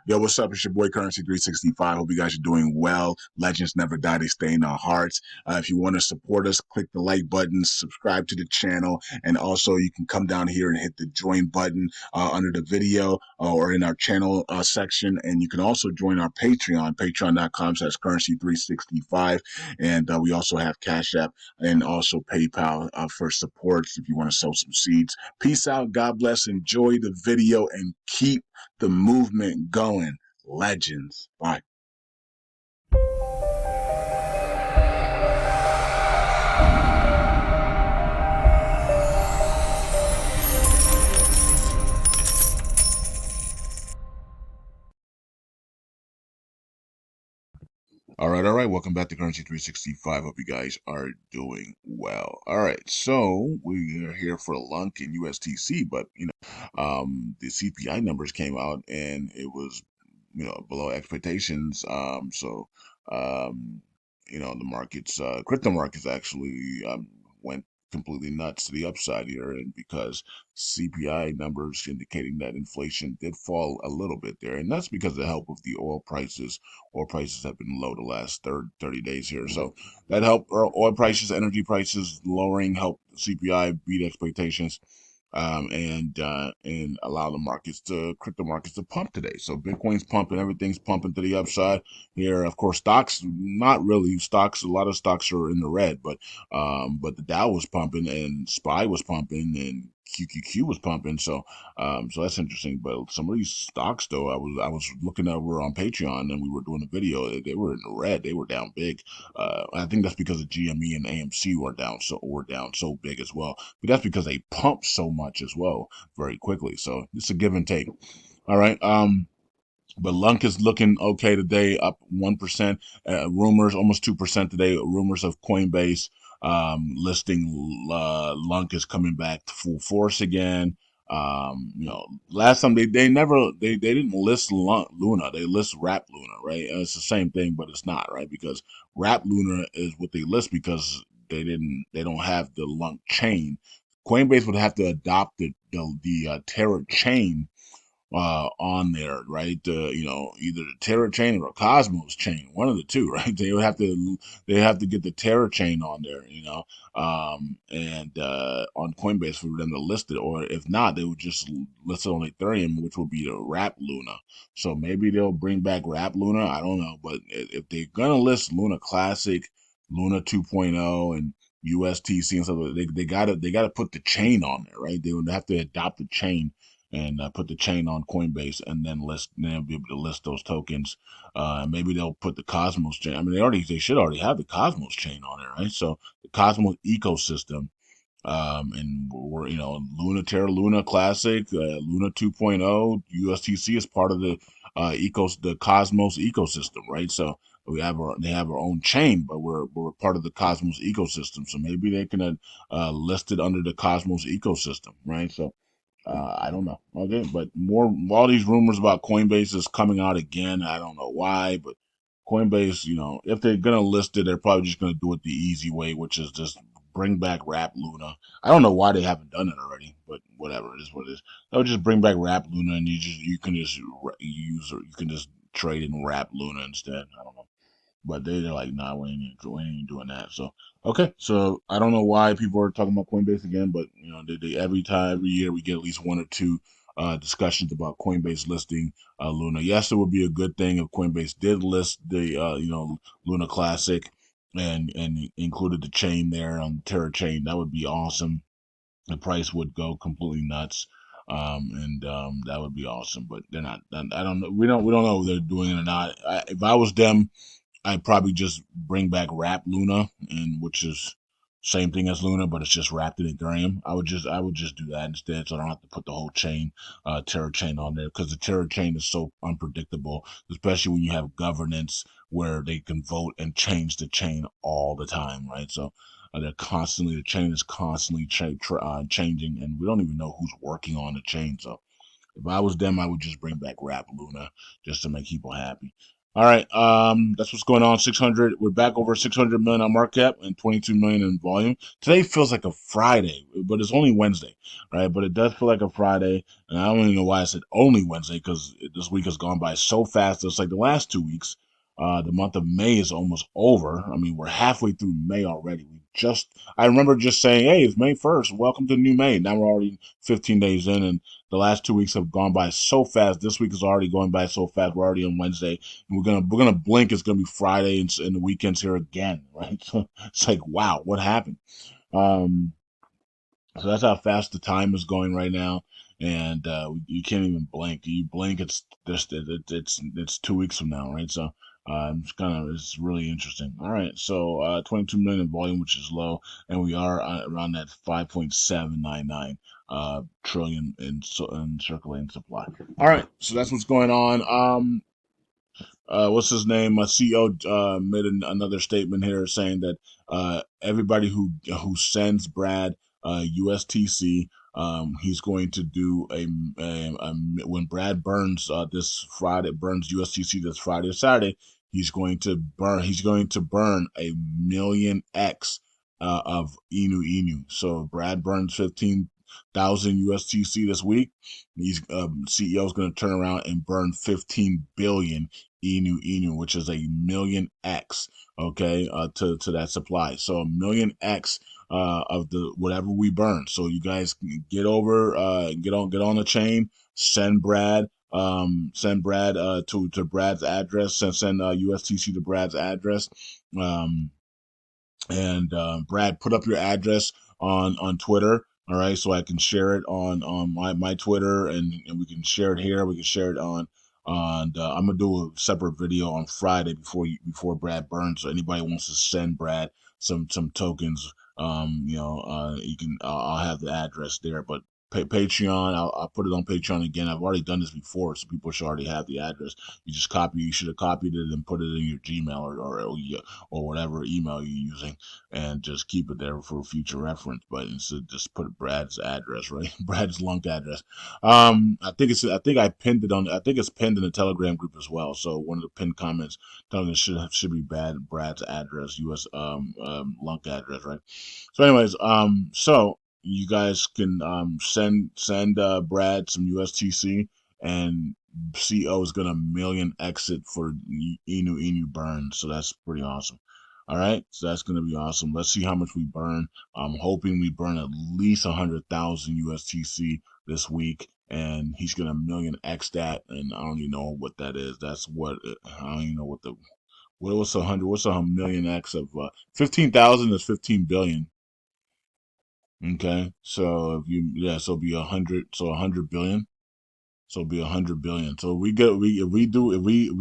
Yo, what's up? It's your boy Currency 365. Hope you guys are doing well. Legends never die, they stay in our hearts. If you want to support us, click the like button, subscribe to the channel, and also you can come down here and hit the join button under the video or in our channel section. And you can also join our Patreon, patreon.com/currency365. And we also have Cash App and also PayPal for supports if you want to sow some seeds. Peace out. God bless. Enjoy the video and keep the movement going. Legends. Bye. All right. Welcome back to Currency 365. Hope you guys are doing well. All right, so we are here for LUNC and USTC, but the CPI numbers came out and it was below expectations. Um, the markets, crypto markets actually went completely nuts to the upside here, and because CPI numbers indicating that inflation did fall a little bit there, and that's because of the help of the oil prices. Oil prices have been low the last 30 days here, so that helped oil prices, energy prices lowering, helped CPI beat expectations, and allow the crypto markets to pump today. So Bitcoin's pumping, everything's pumping to the upside here. Of course, stocks, not really stocks. A lot of stocks are in the red, but the Dow was pumping and SPY was pumping and QQQ was pumping. So that's interesting. But some of these stocks, though, I was looking over on Patreon and we were doing a video. They were in the red. They were down big. I think that's because of GME and AMC were down so big as well. But that's because they pumped so much as well very quickly. So it's a give and take. All right. But LUNC is looking okay today, up 1%. Rumors almost 2% today. Rumors of Coinbase listing LUNC is coming back to full force again. Last time they didn't list Luna, they list Wrap Luna, right? And it's the same thing, but it's not, right? Because Wrap Luna is what they list because they don't have the LUNC chain. Coinbase would have to adopt the Terra chain on there, right? Either the Terra chain or a Cosmos chain, one of the two, right? They have to get the Terra chain on there, and on Coinbase for them to list it, or if not, they would just list it on Ethereum, which would be the Wrap Luna. So maybe they'll bring back Wrap Luna. I don't know, but if they're gonna list Luna Classic, Luna 2.0, and USTC and stuff, they gotta put the chain on there, right? They would have to adopt the chain and put the chain on Coinbase, and then they'll be able to list those tokens. Maybe they'll put the Cosmos chain. I mean, they should already have the Cosmos chain on there, right? So the Cosmos ecosystem, and we're Luna, Terra Luna Classic, Luna 2.0, USTC is part of the Cosmos ecosystem, right? So they have our own chain, but we're part of the Cosmos ecosystem. So maybe they can list it under the Cosmos ecosystem, right? So I don't know. Okay, but all these rumors about Coinbase is coming out again. I don't know why, but Coinbase, if they're gonna list it, they're probably just gonna do it the easy way, which is just bring back Wrap Luna. I don't know why they haven't done it already, but whatever, it is what it is. They'll just bring back Wrap Luna, and you can just use, or you can just trade in Wrap Luna instead. I don't know. But they're like, nah, we ain't doing that. So okay, so I don't know why people are talking about Coinbase again, but every year we get at least one or two discussions about Coinbase listing Luna. Yes, it would be a good thing if Coinbase did list the Luna Classic and included the chain there on the Terra chain. That would be awesome. The price would go completely nuts. And that would be awesome, but they're not. I don't know. We don't know if they're doing it or not. If I was them, I'd probably just bring back Wrap Luna, and which is same thing as Luna, but it's just wrapped in Ethereum. I would just do that instead, so I don't have to put the whole chain, Terra chain on there, because the Terra chain is so unpredictable, especially when you have governance where they can vote and change the chain all the time, right? So the chain is constantly changing, and we don't even know who's working on the chain. So if I was them, I would just bring back Wrap Luna just to make people happy. All right, that's what's going on. 600. We're back over 600 million on market cap and 22 million in volume. Today feels like a Friday, but it's only Wednesday, right? But it does feel like a Friday, and I don't even know why I said only Wednesday because this week has gone by so fast. It's like the last 2 weeks. The month of May is almost over. I mean, we're halfway through May already. I remember just saying, "Hey, it's May 1st. Welcome to new May." Now we're already 15 days in, and the last 2 weeks have gone by so fast. This week is already going by so fast. We're already on Wednesday. We're gonna blink. It's gonna be Friday, and the weekend's here again, right? So it's like, wow, what happened? Um, so that's how fast the time is going right now, and you can't even blink. You blink, it's 2 weeks from now, right? So it's really interesting. All right, so 22 million in volume, which is low, and we are around that 5.799 trillion in circulating supply. All right, so that's what's going on. What's his name? My CEO made another statement here saying that everybody who sends Brad USTC, he's going to do when Brad burns this Friday, burns USTC this Friday or Saturday. He's going to burn a million X of Inu Inu. So Brad burns 15,000 USTC this week. He's CEO is going to turn around and burn 15 billion Inu Inu, which is a million X, okay, to that supply. So a million X of the whatever we burn. So you guys get on the chain, send Brad to Brad's address, send USTC to Brad's address. Um, and Brad, put up your address on Twitter. All right, so I can share it on my Twitter, and we can share it here. We can share it on. I'm gonna do a separate video on Friday before Brad burns. So anybody wants to send Brad some tokens, you can. I'll have the address there, but. Patreon, I'll put it on Patreon again. I've already done this before, so people should already have the address. You should have copied it and put it in your Gmail or whatever email you're using, and just keep it there for future reference. But instead, just put Brad's address, right? Brad's Lunk address. I think I pinned it on. I think it's pinned in the Telegram group as well. So one of the pinned comments telling us should be Brad's address, US Lunk address, right? So, anyways, so you guys can send Brad some USTC, and CO is gonna million exit for Inu Inu burn. So that's pretty awesome. All right, so that's gonna be awesome. Let's see how much we burn. I'm hoping we burn at least 100,000 USTC this week, and he's gonna million X that, and I don't even know what that is. I don't even know what's a million X of 15,000 is 15 billion. Okay, so so it'll be 100 billion. So it'll be 100 billion. So if we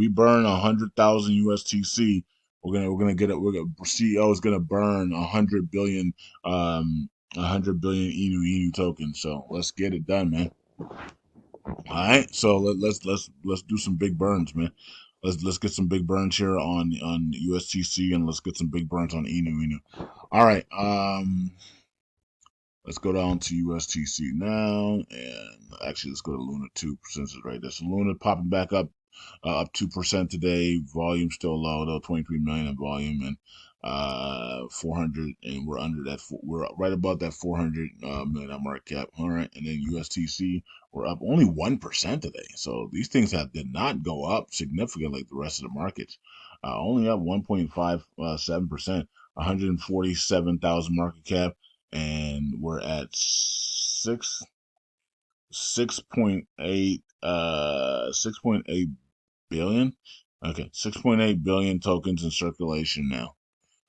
burn 100,000 USTC, we're gonna get it. CEO is gonna burn 100 billion, 100 billion Inu Inu tokens. So let's get it done, man. All right, so let's do some big burns, man. Let's get some big burns here on USTC, and let's get some big burns on Inu Inu. All right, let's go down to USTC now, and actually let's go to Luna 2 since it's right there. So Luna popping back up 2% today. Volume still low though, 23 million in volume, and 400, and we're under that. We're right above that 400 million on market cap. All right, and then USTC we're up only 1% today. So these things did not go up significantly like the rest of the markets. Only up 1.57%, 147,000 market cap, and we're at 6.8 billion. Okay, 6.8 billion tokens in circulation now.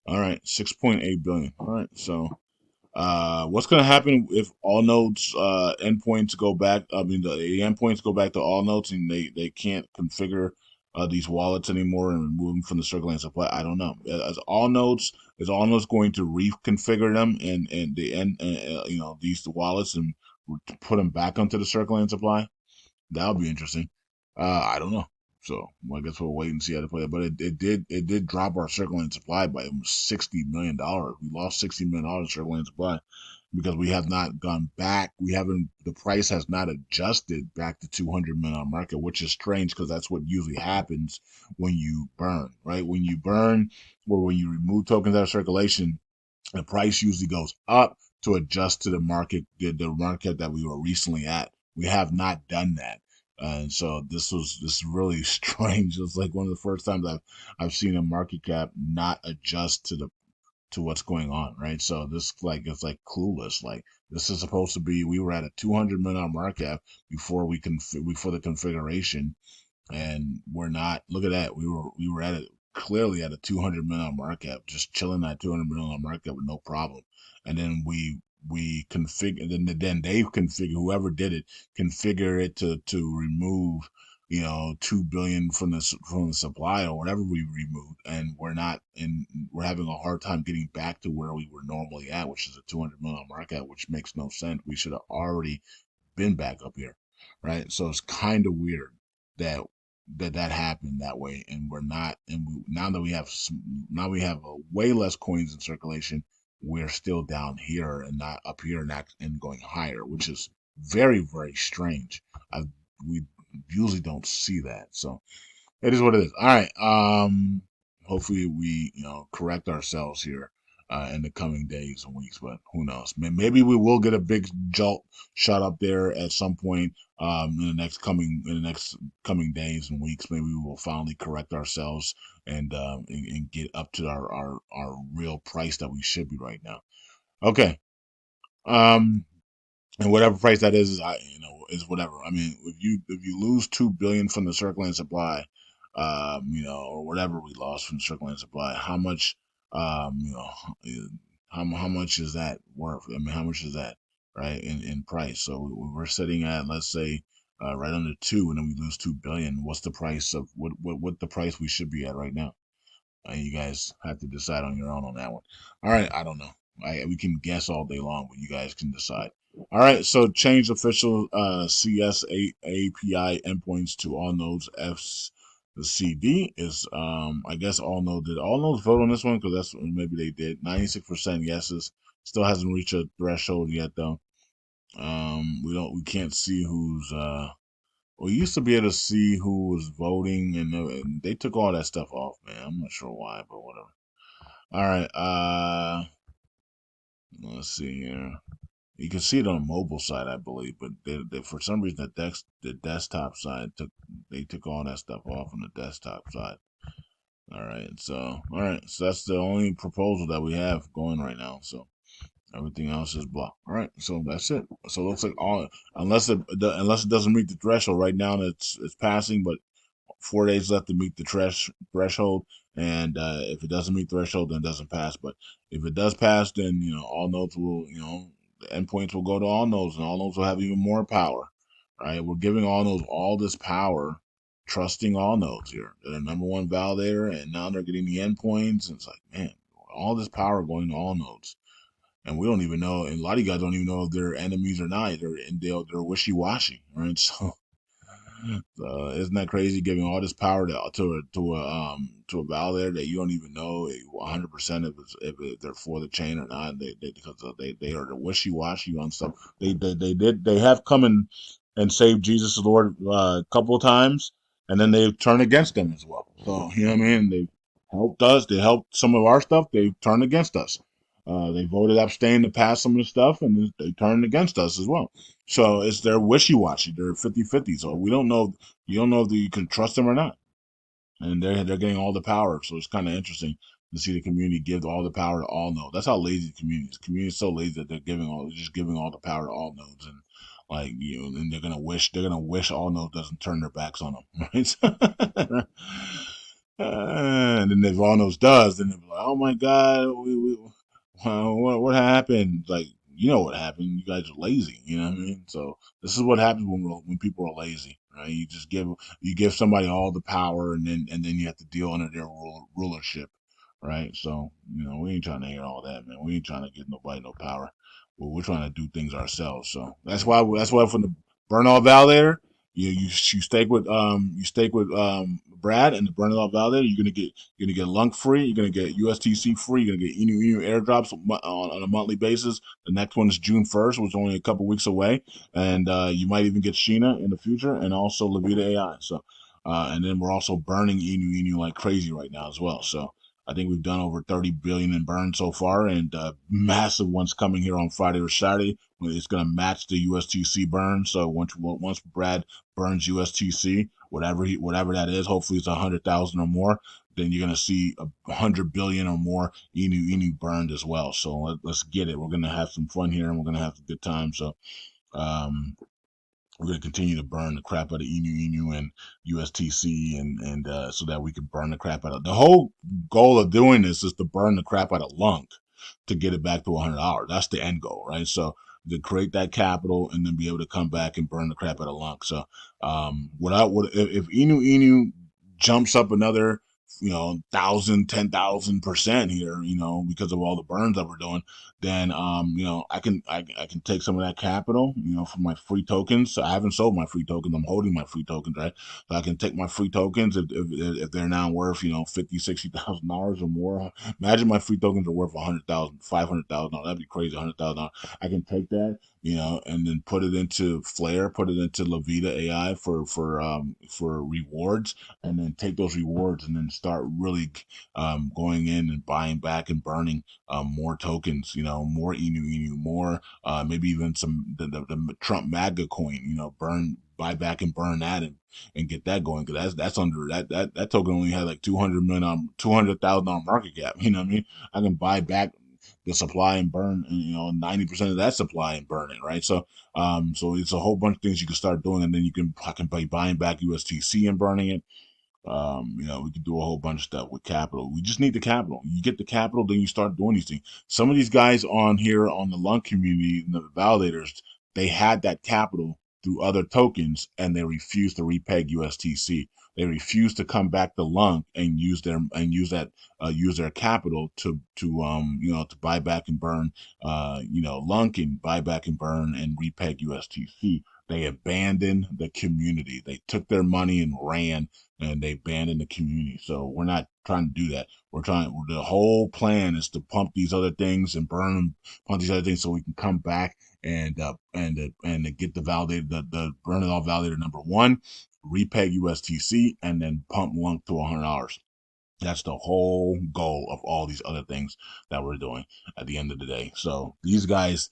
All right, 6.8 billion. All right, so what's going to happen if all nodes endpoints go back? I mean, the endpoints go back to all nodes, and they can't configure these wallets anymore and remove them from the circulating supply. I don't know. Is all nodes going to reconfigure them and the end, these wallets and put them back onto the circulating supply? That would be interesting. I don't know. So I guess we'll wait and see how to play it. But it did drop our circulating supply by almost $60 million. We lost $60 million in circulating supply. because we have not gone back. We haven't, the price has not adjusted back to 200 minute on market, which is strange because that's what usually happens when you burn, right? When you burn or when you remove tokens out of circulation, the price usually goes up to adjust to the market that we were recently at. We have not done that. And so this is really strange. It's like one of the first times I've seen a market cap not adjust to what's going on, right? So this like it's like clueless. Like this is supposed to be. We were at a 200 minute market cap before the configuration, and we're not. Look at that. We were at it clearly at a 200 minute markup, just chilling at 200 minute markup with no problem. And then we configure. Then they configure, whoever did it configure it to remove 2 billion from the supply or whatever we removed, and we're having a hard time getting back to where we were normally at, which is a 200 minute markup, which makes no sense. We should have already been back up here, right? So it's kind of weird that that happened that way, and we're not. And now we have way less coins in circulation. We're still down here and not up here and going higher, which is very strange. I we usually don't see that, so it is what it is. All right. Hopefully we correct ourselves here in the coming days and weeks, but who knows? Maybe we will get a big jolt shot up there at some point in the next coming days and weeks. Maybe we will finally correct ourselves and get up to our real price that we should be right now. Okay. Um, and whatever price that is is whatever. I mean, if you lose 2 billion from the circulating supply, or whatever we lost from the circulating supply, how much, um, you know, how much is that worth? I mean, how much is that, right, in price? So we're sitting at, let's say, right under two, and then we lose 2 billion. What's the price of what the price we should be at right now? You guys have to decide on your own on that one. All right, I don't know. We can guess all day long, but you guys can decide. All right, so change official CS API endpoints to all nodes F. The CD is, I guess all nodes vote on this one because that's maybe they did. 96% yeses. Still hasn't reached a threshold yet though. We can't see who's we used to be able to see who was voting, and they took all that stuff off, man. I'm not sure why, but whatever. All right, let's see here. You can see it on the mobile side, I believe, but for some reason the desktop side took all that stuff off on the desktop side. All right, so that's the only proposal that we have going right now. So everything else is blah. All right, so that's it. So it looks like all unless it doesn't meet the threshold right now, it's passing, but 4 days left to meet the threshold, and if it doesn't meet threshold, then it doesn't pass. But if it does pass, then all nodes will the endpoints will go to all nodes, and all nodes will have even more power. Right? We're giving all nodes all this power, trusting all nodes here. They're the number one validator, and now they're getting the endpoints. And it's like, man, all this power going to all nodes. And we don't even know, and a lot of you guys don't even know if they're enemies or not. They're wishy washy, right? So isn't that crazy? Giving all this power to a validator that you don't even know 100% if they're for the chain or not. Because they are the wishy washy on stuff. They have come and saved Jesus Lord a couple of times, and then they've turned against them as well. So you know what I mean? They helped us. They helped some of our stuff. They turned against us. They voted abstain to pass some of the stuff, and they turned against us as well. So it's they're wishy washy. They're 50-50. So we don't know. You don't know if you can trust them or not. And they're getting all the power. So it's kind of interesting to see the community give all the power to all nodes. That's how lazy the community is. The community is so lazy that just giving all the power to all nodes, and like and they're gonna wish all nodes doesn't turn their backs on them, right? And then if all nodes does, then they'll be like, oh my god, what happened? Like, you know what happened? You guys are lazy. You know what I mean? So this is what happens when people are lazy, right? You give somebody all the power, and then you have to deal under their rulership, right? So we ain't trying to hear all that, man. We ain't trying to give nobody no power. Well, we're trying to do things ourselves. So that's why from the burn all validator, you stake with Brad and the burn it all validator, you're gonna get LUNC free, you're gonna get USTC free, you're gonna get Inu airdrops on a monthly basis. The next one is June 1st, which is only a couple weeks away, and you might even get Sheena in the future, and also Levita AI. So, and then we're also burning Inu like crazy right now as well. So I think we've done over 30 billion in burn so far, and massive ones coming here on Friday or Saturday. It's going to match the USTC burn. So once Brad burns USTC, whatever that is, hopefully it's 100,000 or more. Then you're going to see 100 billion or more Inu burned as well. So let's get it. We're going to have some fun here, and we're going to have a good time. So um, we're going to continue to burn the crap out of Inu and USTC, and so that we can burn the crap out of. The whole goal of doing this is to burn the crap out of LUNC to get it back to $100. That's the end goal, right? So to create that capital and then be able to come back and burn the crap out of LUNC. So if Inu jumps up another 1,000, 10,000% here, because of all the burns that we're doing, then I can take some of that capital, for my free tokens. So I haven't sold my free tokens. I'm holding my free tokens, right? So I can take my free tokens if they're now worth, $50,000, $60,000 or more. Imagine my free tokens are worth 100,000, $500,000. That'd be crazy, $100,000. I can take that, and then put it into Flare, put it into Levita AI for rewards, and then take those rewards and then start really going in and buying back and burning more tokens, more Inu, more maybe even some the Trump MAGA coin, buy back and burn that and get that going, because that's under that token only had like 200 million 200,000 on market cap. You know what I mean? I can buy back the supply and burn 90% of that supply and burn it, right? So it's a whole bunch of things you can start doing, and then I can be buying back USTC and burning it. We could do a whole bunch of stuff with capital. We just need the capital. You get the capital, then you start doing these things. Some of these guys on here on the LUNC community, the validators, they had that capital through other tokens, and they refused to repeg USTC. They refused to come back to LUNC and use their capital to buy back and burn LUNC, and buy back and burn and repeg USTC. They abandoned the community. They took their money and ran, and they abandoned the community. So we're not trying to do that. The whole plan is to pump these other things and burn them, pump these other things, so we can come back and get the validator, the burn it all validator number one, repeg USTC, and then pump LUNC to $100. That's the whole goal of all these other things that we're doing at the end of the day. So these guys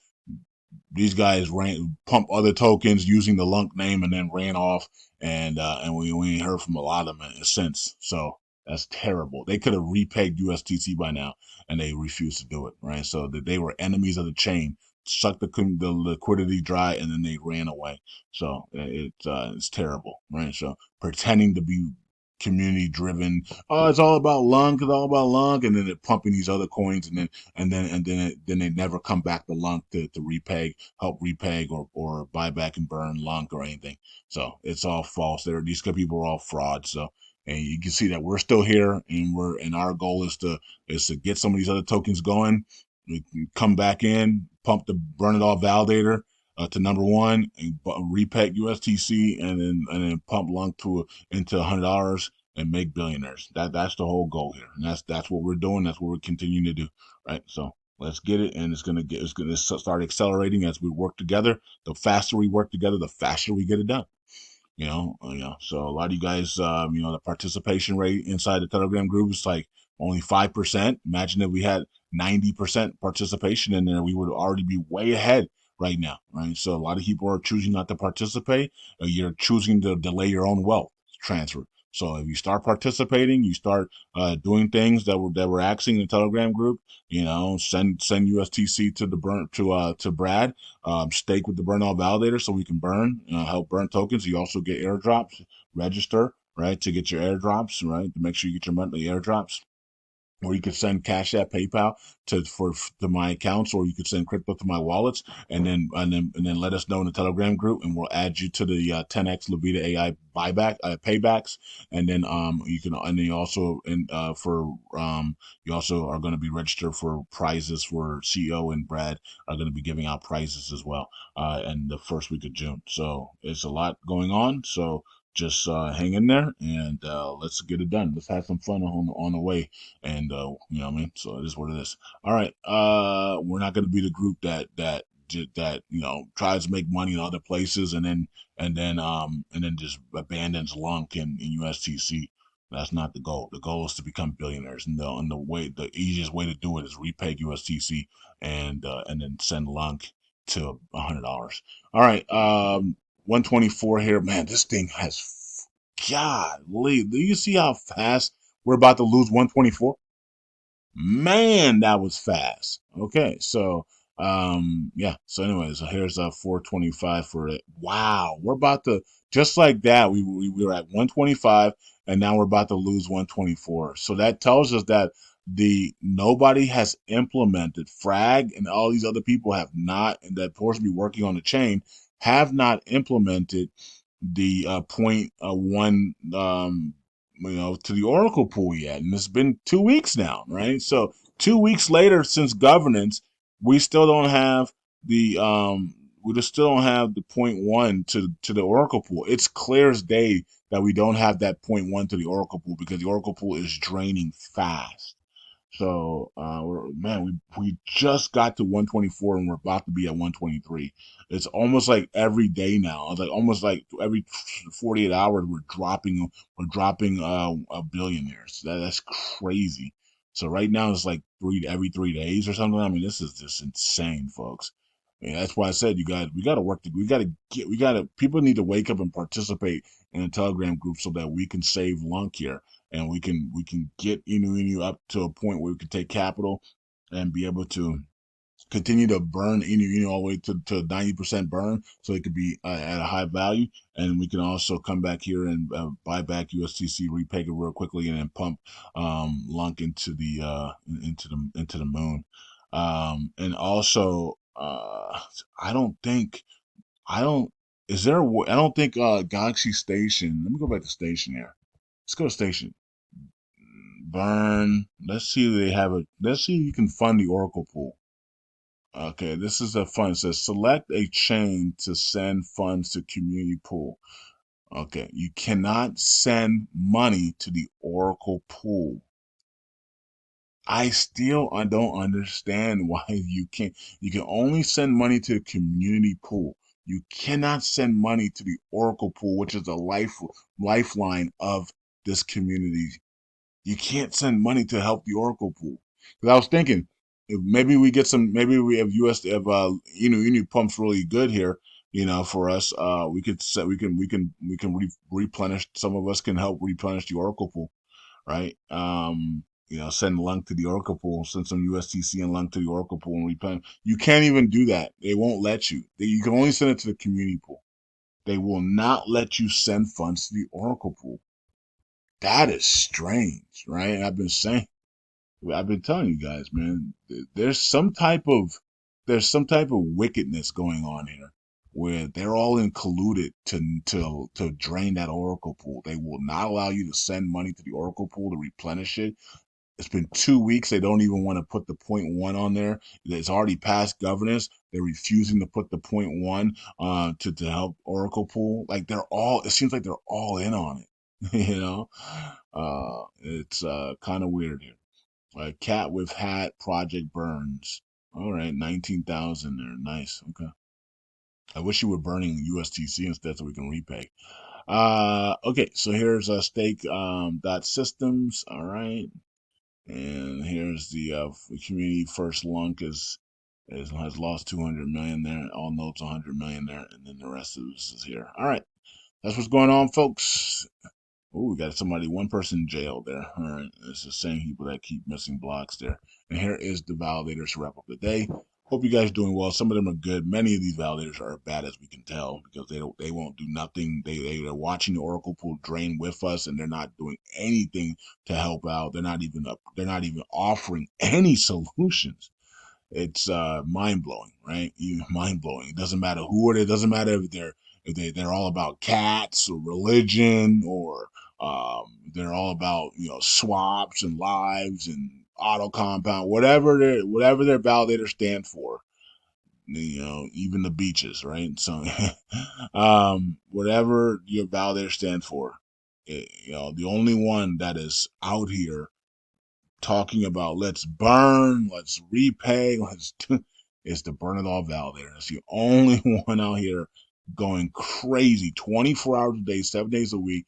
pump other tokens using the LUNC name and then ran off, and we ain't heard from a lot of them since. So that's terrible. They could have repegged USTC by now, and they refused to do it, right? So that they were enemies of the chain, sucked the liquidity dry, and then they ran away. So it's terrible, right? So pretending to be community driven. Oh, it's all about LUNC. It's all about LUNC, and then they're pumping these other coins, and then they never come back to LUNC to repeg, help repeg, or buy back and burn LUNC or anything. So it's all false. These people are all frauds. So, and you can see that we're still here, and our goal is to get some of these other tokens going. We can come back in, pump the burn it all validator to number one, and repeg USTC, and then pump LUNC into $100 and make billionaires. That's the whole goal here, and that's what we're doing. That's what we're continuing to do, right? So let's get it, and it's gonna start accelerating as we work together. The faster we work together, the faster we get it done. So a lot of you guys, the participation rate inside the Telegram group is like only 5%. Imagine if we had 90% participation in there, we would already be way ahead right now, right? So a lot of people are choosing not to participate. You're choosing to delay your own wealth transfer. So if you start participating, you start doing things that we're asking in the Telegram group. Send USTC to the burn to Brad. Stake with the burn all validator so we can help burn tokens. You also get airdrops. Register, right, to get your airdrops, right, to make sure you get your monthly airdrops. Or you could send Cash App, PayPal to my accounts, or you could send crypto to my wallets, and then let us know in the Telegram group, and we'll add you to the 10x Levita AI buyback paybacks, and then you also you also are going to be registered for prizes for CEO and Brad are going to be giving out prizes as well, in the first week of June. So it's a lot going on. So just hang in there and let's get it done. Let's have some fun on the way. And you know what I mean. So it is what it is. All right. We're not going to be the group that tries to make money in other places and then just abandons LUNC and USTC. That's not the goal. The goal is to become billionaires, and the easiest way to do it is repay USTC and then send LUNC to $100. All right, 124 here, man. This thing has, golly, do you see how fast we're about to lose 124? Man, that was fast. Okay, so yeah. So anyways, so here's 425 for it. Wow, we're about to, just like that. We were at 125, and now we're about to lose 124. So that tells us that the nobody has implemented Frag and all these other people have not, and that supposed to be working on the chain have not implemented the point one to the Oracle pool yet, and it's been 2 weeks now, right? So 2 weeks later since governance, we still don't have the we just still don't have the point one to the Oracle pool. It's clear as day that we don't have that point one to the Oracle pool because the Oracle pool is draining fast. So, man, we just got to 124 and we're about to be at 123. It's almost like every day now. It's like almost like every 48 hours we're dropping billionaires. That's crazy. So right now it's like every 3 days or something. I mean, this is just insane, folks. And that's why I said you guys we got to work. People need to wake up and participate in a Telegram group so that we can save LUNC here and we can get Inu up to a point where we can take capital and be able to continue to burn Inu all the way to 90% burn so it could be at a high value. And we can also come back here and buy back USTC, repeg it real quickly, and then pump LUNC into the moon. And also, I don't think, I don't, is there, I don't think Galaxy Station, let me go back to Station here. Let's go to Station. Burn. Let's see if they have a. Let's see if you can fund the Oracle pool. Okay, this is a fund. It says select a chain to send funds to community pool. Okay, you cannot send money to the Oracle pool. I don't understand why you can't. You can only send money to the community pool. You cannot send money to the Oracle pool, which is the lifeline of this community. You can't send money to help the Oracle pool. Because I was thinking, if maybe we get some, maybe we have if Inu pumps really good here, for us, we could set, we can replenish. Some of us can help replenish the Oracle pool, right? Send LUNC to the Oracle pool, send some USTC and LUNC to the Oracle pool and replenish. You can't even do that. They won't let you. You can only send it to the community pool. They will not let you send funds to the Oracle pool. That is strange, right? And I've been telling you guys, man, there's some type of wickedness going on here where they're all in colluded to drain that Oracle pool. They will not allow you to send money to the Oracle pool to replenish it. It's been 2 weeks. They don't even want to put the point one on there. It's already passed governance. They're refusing to put the point one to help Oracle pool. Like it seems like they're all in on it. It's kind of weird here. Cat with hat project burns. All right, 19,000 there. Nice. Okay. I wish you were burning USTC instead so we can repay. Okay, so here's a stake dot systems. All right. And here's the community first LUNC has lost 200 million there. All notes 100 million there, and then the rest of this is here. All right, that's what's going on, folks. Oh, we got one person in jail there. All right, it's the same people that keep missing blocks there. And here is the validators to wrap up the day. Hope you guys are doing well. Some of them are good. Many of these validators are bad, as we can tell, because they won't do nothing. They're watching the Oracle pool drain with us, and they're not doing anything to help out. They're not even offering any solutions. It's mind blowing, right? Mind blowing. It doesn't matter who it is. It doesn't matter if they're all about cats or religion or they're all about swaps and lives and auto compound, whatever their validators stand for. even the beaches, right? So, whatever your validator stands for, the only one that is out here talking about let's burn, let's repay, let's do, is the burn it all validator. It's the only one out here going crazy 24 hours a day, 7 days a week,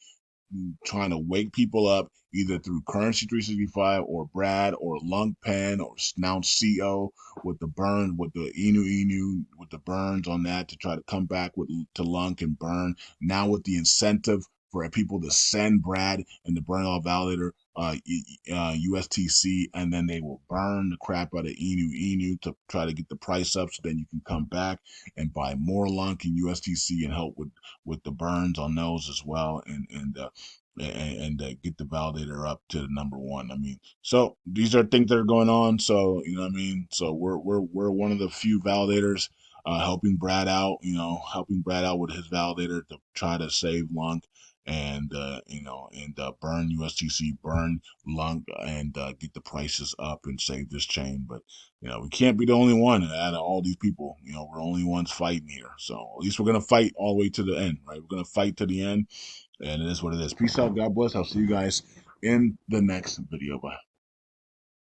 trying to wake people up either through Currency 365 or Brad or Lunk Pen or now CO with the burn, with the Inu, with the burns on that to try to come back with to Lunk and burn. Now with the incentive for people to send Brad and the burn all validator USTC, and then they will burn the crap out of Inu to try to get the price up, so then you can come back and buy more Lunk and USTC and help with the burns on those as well, and get the validator up to the number one. I mean, so these are things that are going on. So you know what I mean. So we're one of the few validators helping Brad out. Helping Brad out with his validator to try to save Lunk and burn USTC, burn Lunk, and get the prices up and save this chain. But we can't be the only one out of all these people. We're the only ones fighting here. So at least we're gonna fight all the way to the end, right? We're gonna fight to the end, and it is what it is. Peace out. God bless. I'll see you guys in the next video. Bye.